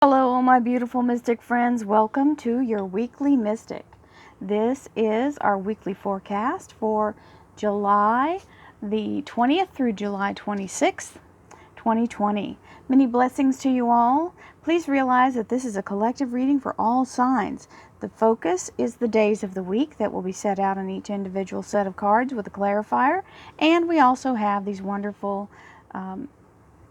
Hello, all my beautiful mystic friends. Welcome to your weekly mystic. This is our weekly forecast for July the 20th through July 26th, 2020. Many blessings to you all. Please realize that this is a collective reading for all signs. The focus is the days of the week that will be set out on each individual set of cards with a clarifier. And we also have these wonderful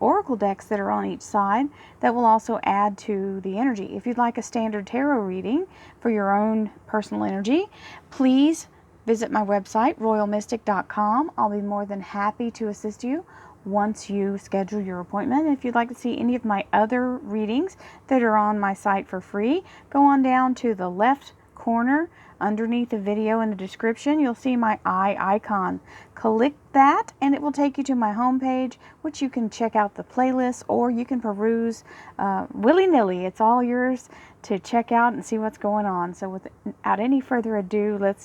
oracle decks that are on each side that will also add to the energy. If you'd like a standard tarot reading for your own personal energy, please visit my website, royalmystic.com. I'll be more than happy to assist you once you schedule your appointment. If you'd like to see any of my other readings that are on my site for free, go on down to the left corner underneath the video in the description. You'll see my eye icon. Click that and it will take you to my homepage, which you can check out the playlist or you can peruse willy-nilly. It's all yours to check out and see what's going on. So without any further ado, let's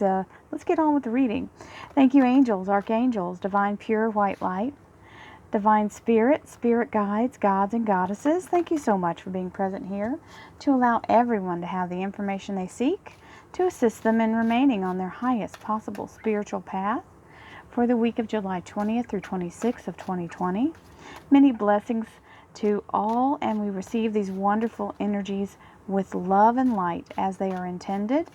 get on with the reading. Thank you, angels, archangels, divine pure white light, divine spirit, spirit guides, gods and goddesses. Thank you so much for being present here to allow everyone to have the information they seek to assist them in remaining on their highest possible spiritual path for the week of July 20th through 26th of 2020. Many blessings to all, and we receive these wonderful energies with love and light as they are intended.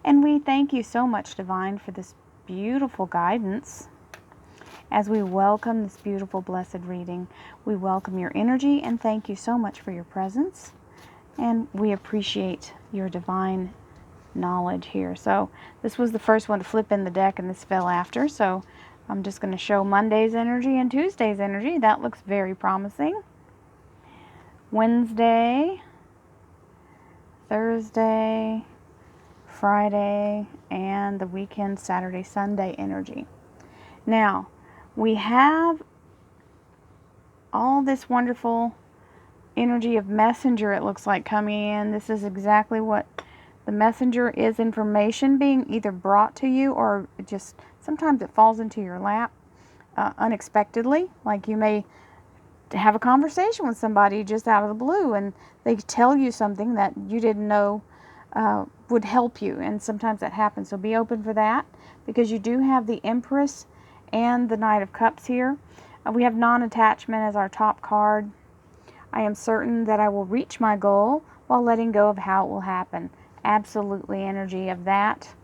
And we thank you so much, Divine, for this beautiful guidance. As we welcome this beautiful, blessed reading, we welcome your energy and thank you so much for your presence. And we appreciate your divine knowledge here. So this was the first one to flip in the deck and this fell after. So I'm just going to show Monday's energy and Tuesday's energy. That looks very promising. Wednesday, Thursday, Friday, and the weekend, Saturday, Sunday energy. Now, we have all this wonderful energy of messenger, it looks like, coming in. This is exactly what the messenger is: information being either brought to you or just sometimes it falls into your lap unexpectedly. Like you may have a conversation with somebody just out of the blue and they tell you something that you didn't know would help you, and sometimes that happens. So be open for that, because you do have the Empress and the Knight of Cups here. We have non-attachment as our top card. I am certain that I will reach my goal while letting go of how it will happen. Absolutely energy of that.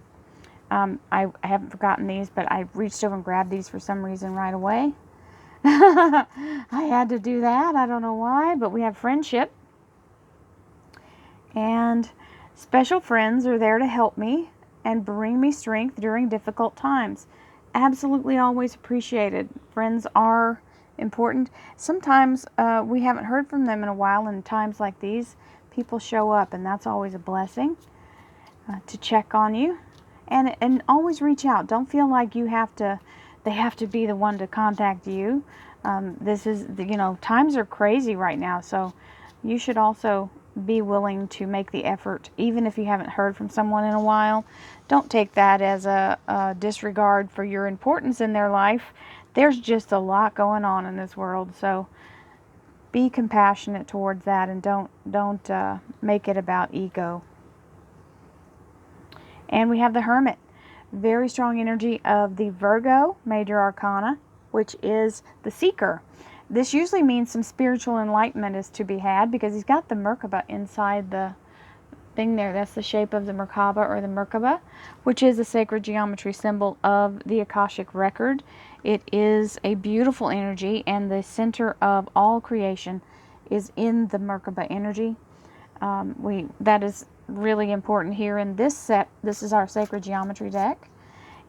I haven't forgotten these, but I reached over and grabbed these for some reason right away. I had to do that. I don't know why, but we have friendship. And special friends are there to help me and bring me strength during difficult times. Absolutely always appreciated. Friends are important. Sometimes we haven't heard from them in a while, and in times like these, people show up, and that's always a blessing to check on you. And always reach out. Don't feel like they have to be the one to contact you. This is, times are crazy right now, so you should also be willing to make the effort, even if you haven't heard from someone in a while. Don't take that as a disregard for your importance in their life. There's just a lot going on in this world, so be compassionate towards that, and don't make it about ego. And we have the Hermit. Very strong energy of the Virgo Major Arcana, which is the Seeker. This usually means some spiritual enlightenment is to be had, because he's got the Merkaba inside the thing there. That's the shape of the Merkaba, or the Merkaba, which is a sacred geometry symbol of the Akashic record. It is a beautiful energy, and the center of all creation is in the Merkaba energy. That is really important here in this set. This is our sacred geometry deck.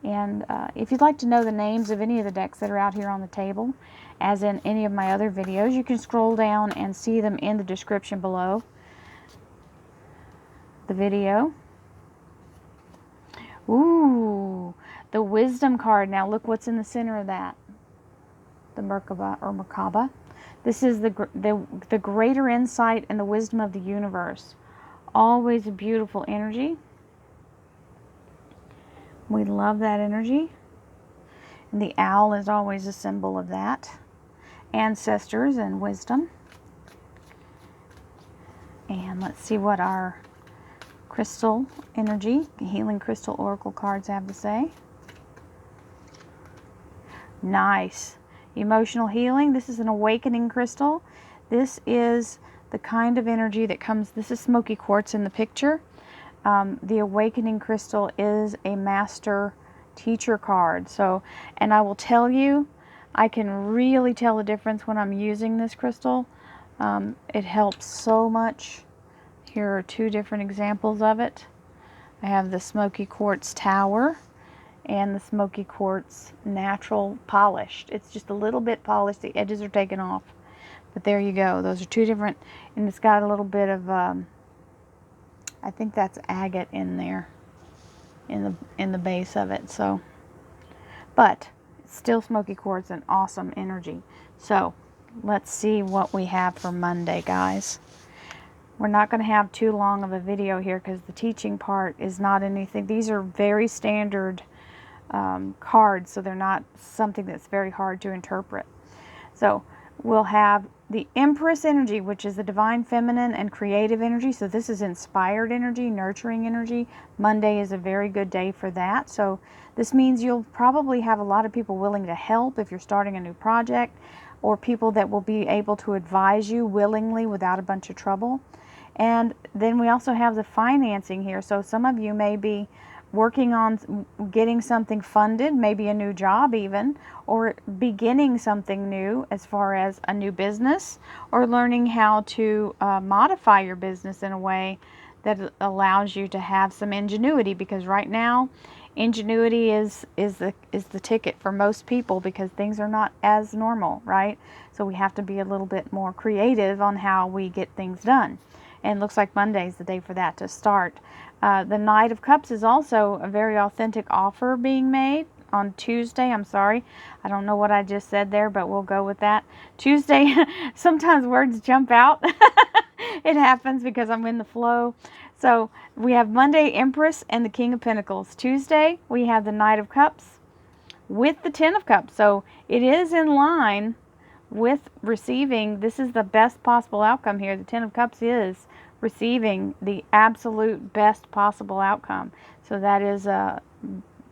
And if you'd like to know the names of any of the decks that are out here on the table, as in any of my other videos, you can scroll down and see them in the description below the video. Ooh, the Wisdom card. Now look what's in the center of that. The Merkaba, or Merkaba. This is the greater insight and the wisdom of the universe. Always a beautiful energy. We love that energy. And the owl is always a symbol of that. Ancestors and wisdom. And let's see what our crystal energy, healing crystal oracle cards have to say. Nice. Emotional healing. This is an awakening crystal. This is the kind of energy that comes, this is smoky quartz in the picture. The awakening crystal is a master teacher card. So, and I will tell you, I can really tell the difference when I'm using this crystal. It helps so much. Here are two different examples of it. I have the smoky quartz tower and the smoky quartz natural polished. It's just a little bit polished. The edges are taken off. But there you go. Those are two different, and it's got a little bit of, I think that's agate in there, in the base of it. So, but it's still smoky quartz and awesome energy. So, let's see what we have for Monday, guys. We're not going to have too long of a video here because the teaching part is not anything. These are very standard cards, so they're not something that's very hard to interpret. So we'll have the Empress energy, which is the divine feminine and creative energy. So this is inspired energy, nurturing energy. Monday is a very good day for that. So this means you'll probably have a lot of people willing to help if you're starting a new project, or people that will be able to advise you willingly without a bunch of trouble. And then we also have the financing here. So some of you may be working on getting something funded, maybe a new job even, or beginning something new as far as a new business, or learning how to modify your business in a way that allows you to have some ingenuity, because right now ingenuity is the ticket for most people, because things are not as normal, right? So we have to be a little bit more creative on how we get things done. And it looks like Monday's the day for that to start. The Knight of Cups is also a very authentic offer being made on Tuesday. I'm sorry, I don't know what I just said there, but we'll go with that. Tuesday, sometimes words jump out. It happens because I'm in the flow. So we have Monday, Empress and the King of Pentacles. Tuesday, we have the Knight of Cups with the Ten of Cups. So it is in line with receiving. This is the best possible outcome here. The Ten of Cups is receiving the absolute best possible outcome. So that is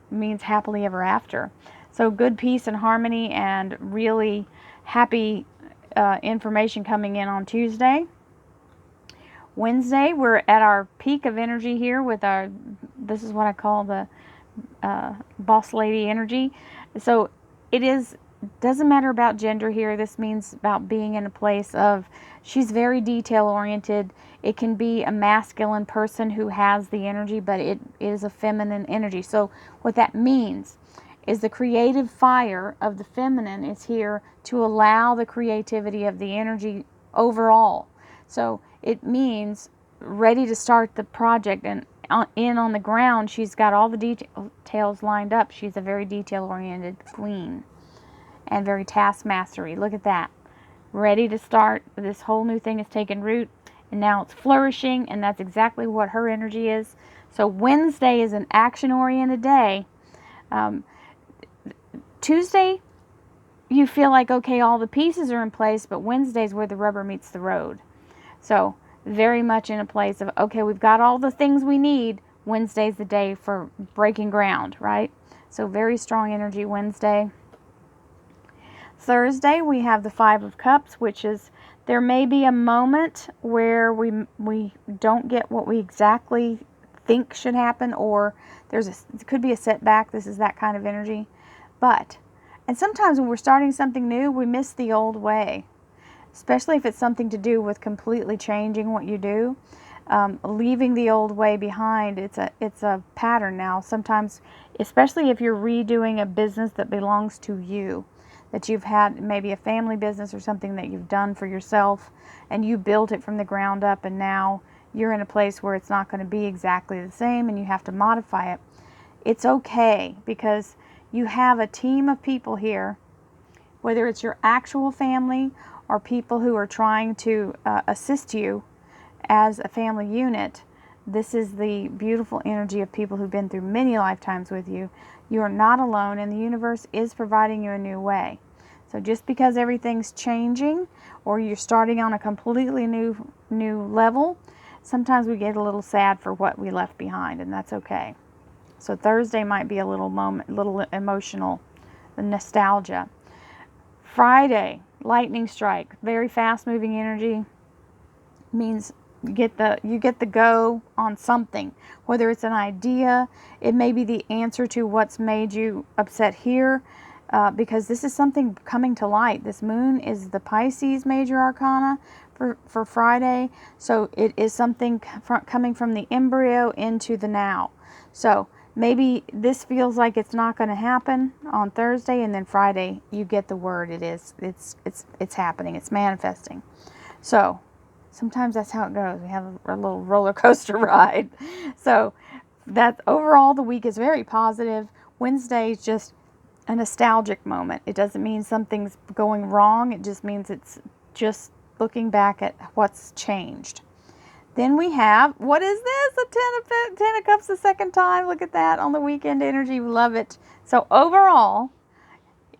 means happily ever after. So good peace and harmony and really happy information coming in on Tuesday. Wednesday, we're at our peak of energy here with our, this is what I call the boss lady energy. So it is, doesn't matter about gender here. This means about being in a place of, she's very detail oriented. It can be a masculine person who has the energy, but it is a feminine energy. So what that means is the creative fire of the feminine is here to allow the creativity of the energy overall. So it means ready to start the project, and on the ground, she's got all the details lined up. She's a very detail-oriented queen and very task mastery. Look at that. Ready to start. This whole new thing has taken root, and now it's flourishing, and that's exactly what her energy is. So Wednesday is an action-oriented day. Tuesday, you feel like, okay, all the pieces are in place, but Wednesday's where the rubber meets the road. So very much in a place of, okay, we've got all the things we need. Wednesday's the day for breaking ground, right? So very strong energy Wednesday. Thursday, we have the Five of Cups, which is, there may be a moment where we don't get what we exactly think should happen, or it could be a setback. This is that kind of energy. And sometimes when we're starting something new, we miss the old way, especially if it's something to do with completely changing what you do. Leaving the old way behind, it's a pattern now. Sometimes, especially if you're redoing a business that belongs to you, that you've had maybe a family business or something that you've done for yourself, and you built it from the ground up, and now you're in a place where it's not going to be exactly the same and you have to modify it. It's okay, because you have a team of people here, whether it's your actual family or people who are trying to assist you as a family unit. This is the beautiful energy of people who've been through many lifetimes with you. You are not alone, and the universe is providing you a new way. So just because everything's changing or you're starting on a completely new level, sometimes we get a little sad for what we left behind, and that's okay. So Thursday might be a little emotional, the nostalgia. Friday, lightning strike, very fast moving energy, means you get the go on something, whether it's an idea, it may be the answer to what's made you upset here, because this is something coming to light. This moon is the Pisces major arcana for Friday, so it is something coming from the embryo into the now. So maybe this feels like it's not going to happen on Thursday, and then Friday you get the word. It's happening. It's manifesting. So sometimes that's how it goes. We have a little roller coaster ride. So that overall the week is very positive. Wednesday is just a nostalgic moment. It doesn't mean something's going wrong. It just means it's just looking back at what's changed. Then we have, what is this? A Ten of Cups the second time. Look at that on the weekend energy. We love it. So overall,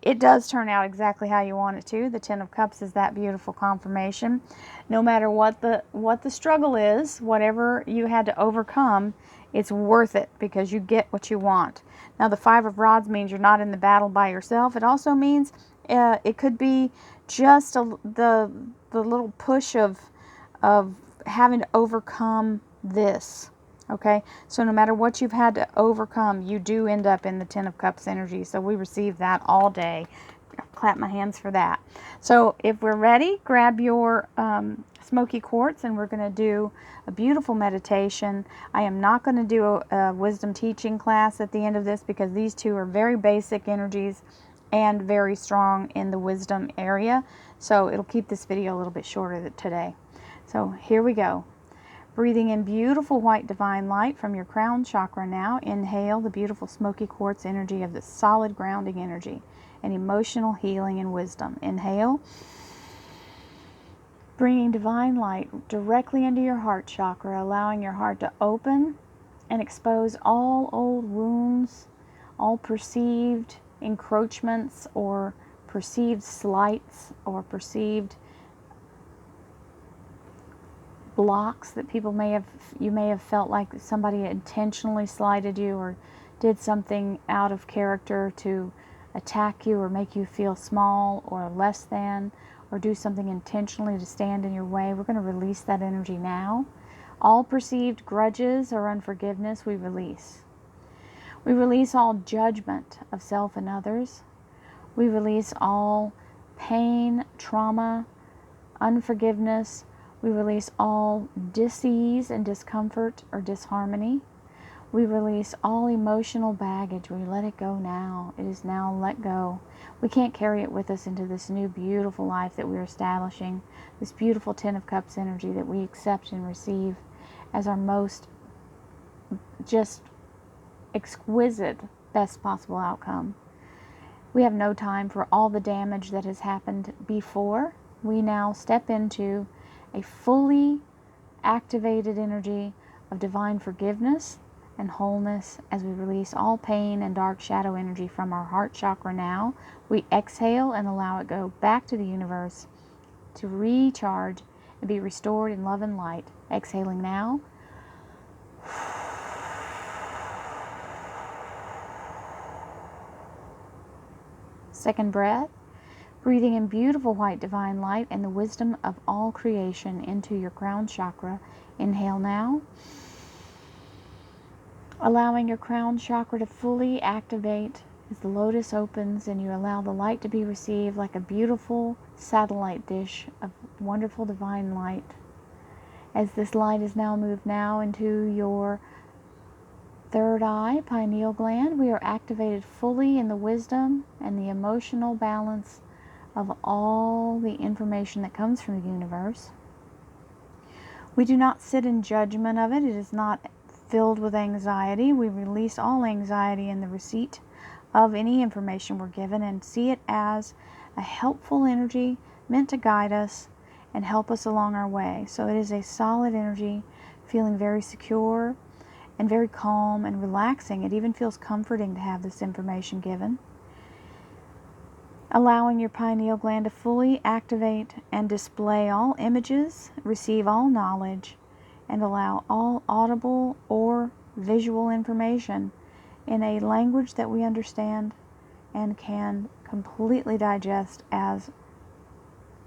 it does turn out exactly how you want it to. The Ten of Cups is that beautiful confirmation. No matter what the struggle is, whatever you had to overcome, it's worth it because you get what you want. Now the Five of Rods means you're not in the battle by yourself. It also means it could be just the little push of having to overcome this. Okay, so no matter what you've had to overcome, you do end up in the Ten of Cups energy. So we receive that all day. Clap my hands for that. So if we're ready, grab your smoky quartz, and we're going to do a beautiful meditation. I am not going to do a wisdom teaching class at the end of this because these two are very basic energies and very strong in the wisdom area. So it'll keep this video a little bit shorter today. So here we go. Breathing in beautiful white divine light from your crown chakra now. Inhale the beautiful smoky quartz energy of the solid grounding energy and emotional healing and wisdom. Inhale. Bringing divine light directly into your heart chakra, allowing your heart to open and expose all old wounds, all perceived encroachments or perceived slights or perceived blocks that you may have felt like somebody intentionally slighted you or did something out of character to attack you or make you feel small or less than, or do something intentionally to stand in your way. We're going to release that energy now. All perceived grudges or unforgiveness we release. We release all judgment of self and others. We release all pain, trauma, unforgiveness. We release all dis-ease and discomfort or disharmony. We release all emotional baggage. We let it go now. It is now let go. We can't carry it with us into this new beautiful life that we're establishing, this beautiful Ten of Cups energy that we accept and receive as our most just exquisite, best possible outcome. We have no time for all the damage that has happened before. We now step into a fully activated energy of divine forgiveness and wholeness as we release all pain and dark shadow energy from our heart chakra now. We exhale and allow it go back to the universe to recharge and be restored in love and light. Exhaling now. Second breath. Breathing in beautiful white divine light and the wisdom of all creation into your crown chakra. Inhale now. Allowing your crown chakra to fully activate as the lotus opens and you allow the light to be received like a beautiful satellite dish of wonderful divine light. As this light is now moved now into your third eye, pineal gland, we are activated fully in the wisdom and the emotional balance of all the information that comes from the universe. We do not sit in judgment of it. It is not filled with anxiety. We release all anxiety in the receipt of any information we're given and see it as a helpful energy meant to guide us and help us along our way. So it is a solid energy, feeling very secure and very calm and relaxing. It even feels comforting to have this information given. Allowing your pineal gland to fully activate and display all images, receive all knowledge, and allow all audible or visual information in a language that we understand and can completely digest as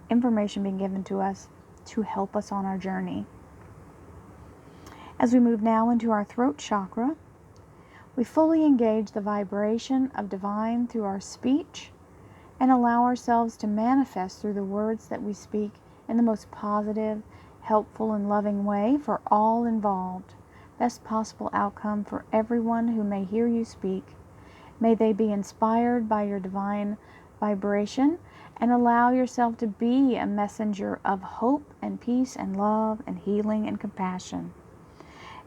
information being given to us to help us on our journey. As we move now into our throat chakra, we fully engage the vibration of divine through our speech and allow ourselves to manifest through the words that we speak in the most positive, helpful, and loving way for all involved. Best possible outcome for everyone who may hear you speak. May they be inspired by your divine vibration and allow yourself to be a messenger of hope and peace and love and healing and compassion.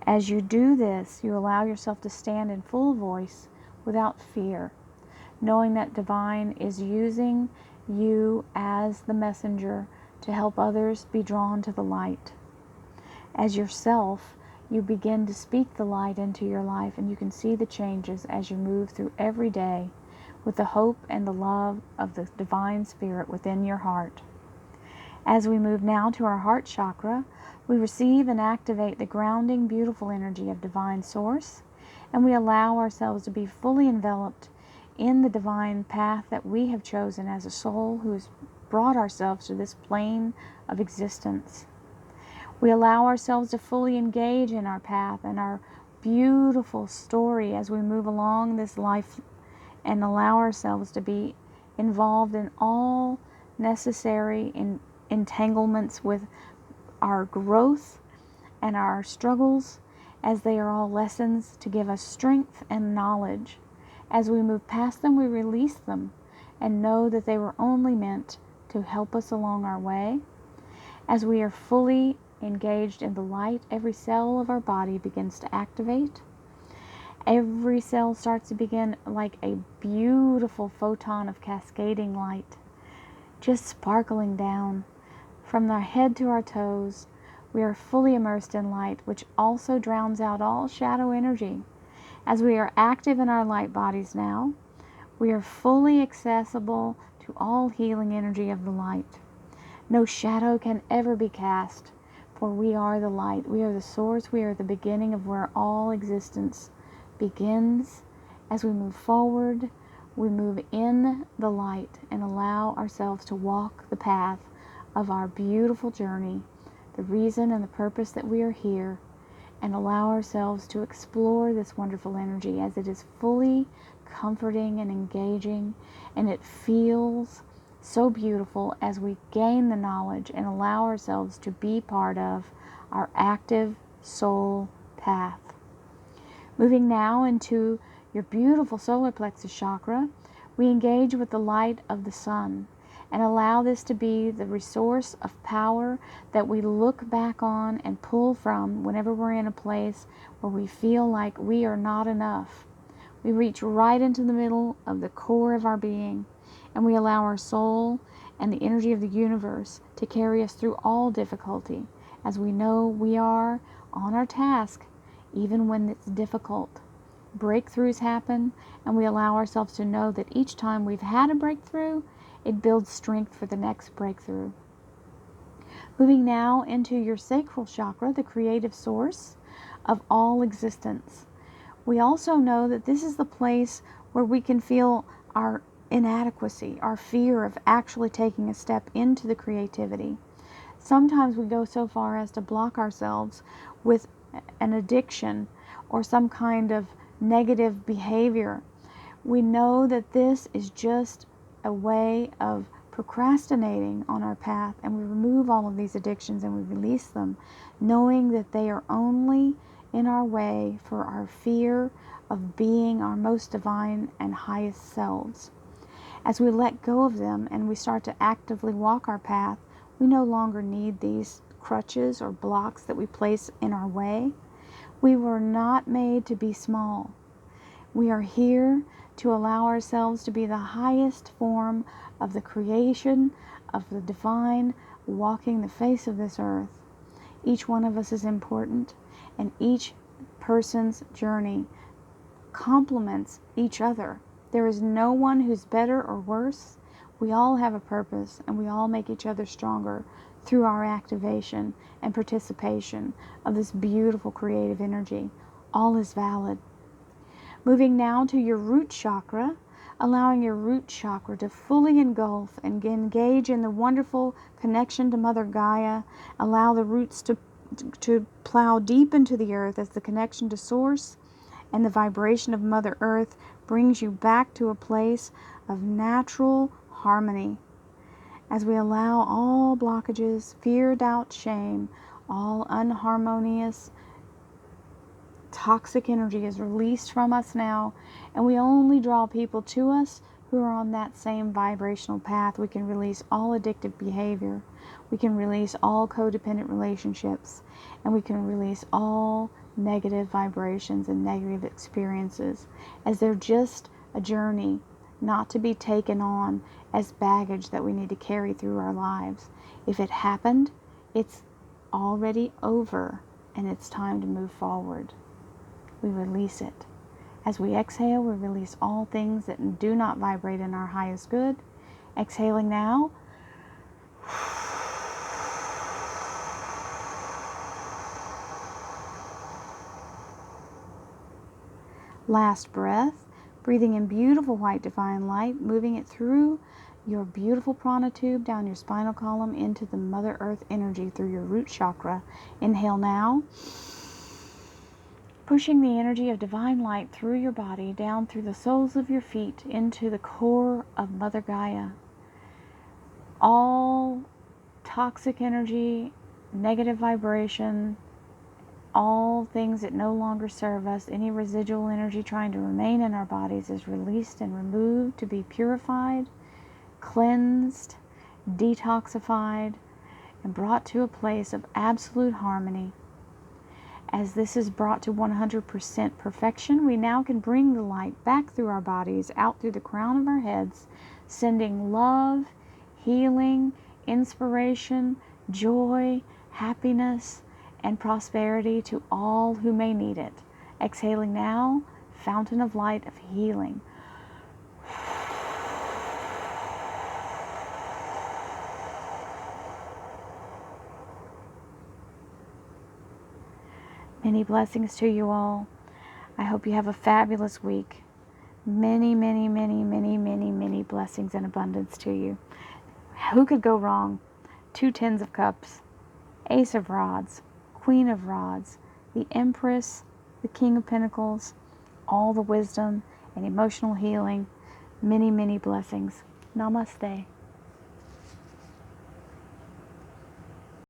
As you do this, you allow yourself to stand in full voice without fear, knowing that divine is using you as the messenger to help others be drawn to the light. As yourself, you begin to speak the light into your life, and you can see the changes as you move through every day with the hope and the love of the divine spirit within your heart. As we move now to our heart chakra, we receive and activate the grounding, beautiful energy of divine source, and we allow ourselves to be fully enveloped in the divine path that we have chosen as a soul who has brought ourselves to this plane of existence. We allow ourselves to fully engage in our path and our beautiful story as we move along this life, and allow ourselves to be involved in all necessary entanglements with our growth and our struggles, as they are all lessons to give us strength and knowledge. As we move past them, we release them and know that they were only meant to help us along our way. As we are fully engaged in the light, every cell of our body begins to activate. Every cell starts to begin like a beautiful photon of cascading light, just sparkling down. From our head to our toes, we are fully immersed in light, which also drowns out all shadow energy. As we are active in our light bodies now, we are fully accessible to all healing energy of the light. No shadow can ever be cast, for we are the light. We are the source. We are the beginning of where all existence begins. As we move forward, we move in the light and allow ourselves to walk the path of our beautiful journey, the reason and the purpose that we are here, and allow ourselves to explore this wonderful energy as it is fully comforting and engaging, and it feels so beautiful as we gain the knowledge and allow ourselves to be part of our active soul path. Moving now into your beautiful solar plexus chakra, we engage with the light of the sun and allow this to be the resource of power that we look back on and pull from whenever we're in a place where we feel like we are not enough. We reach right into the middle of the core of our being, and we allow our soul and the energy of the universe to carry us through all difficulty, as we know we are on our task even when it's difficult. Breakthroughs happen, and we allow ourselves to know that each time we've had a breakthrough, it builds strength for the next breakthrough. Moving now into your sacral chakra, the creative source of all existence. We also know that this is the place where we can feel our inadequacy, our fear of actually taking a step into the creativity. Sometimes we go so far as to block ourselves with an addiction or some kind of negative behavior. We know that this is just a way of procrastinating on our path, and we remove all of these addictions and we release them, knowing that they are only in our way for our fear of being our most divine and highest selves. As we let go of them and we start to actively walk our path, we no longer need these crutches or blocks that we place in our way. We were not made to be small. We are here to allow ourselves to be the highest form of the creation of the divine walking the face of this earth. Each one of us is important, and each person's journey complements each other. There is no one who's better or worse. We all have a purpose, and we all make each other stronger through our activation and participation of this beautiful creative energy. All is valid. Moving now to your root chakra, allowing your root chakra to fully engulf and engage in the wonderful connection to Mother Gaia. Allow the roots to plow deep into the earth as the connection to Source and the vibration of Mother Earth brings you back to a place of natural harmony. As we allow all blockages, fear, doubt, shame, all unharmonious, toxic energy is released from us now, and we only draw people to us who are on that same vibrational path. We can release all addictive behavior. We can release all codependent relationships, and we can release all negative vibrations and negative experiences, as they're just a journey, not to be taken on as baggage that we need to carry through our lives. If it happened, it's already over, and it's time to move forward. We release it. As we exhale, we release all things that do not vibrate in our highest good. Exhaling now. Last breath, breathing in beautiful white divine light, moving it through your beautiful prana tube, down your spinal column, into the Mother Earth energy through your root chakra. Inhale now, pushing the energy of divine light through your body, down through the soles of your feet, into the core of Mother Gaia. All toxic energy, negative vibration, all things that no longer serve us, any residual energy trying to remain in our bodies is released and removed to be purified, cleansed, detoxified, and brought to a place of absolute harmony. As this is brought to 100% perfection, we now can bring the light back through our bodies, out through the crown of our heads, sending love, healing, inspiration, joy, happiness, and prosperity to all who may need it. Exhaling now, fountain of light of healing. Many blessings to you all. I hope you have a fabulous week. Many, many, many, many, many, many blessings and abundance to you. Who could go wrong? 2 Tens of Cups, Ace of Rods, Queen of Rods, the Empress, the King of Pentacles, all the wisdom and emotional healing. Many, many blessings. Namaste.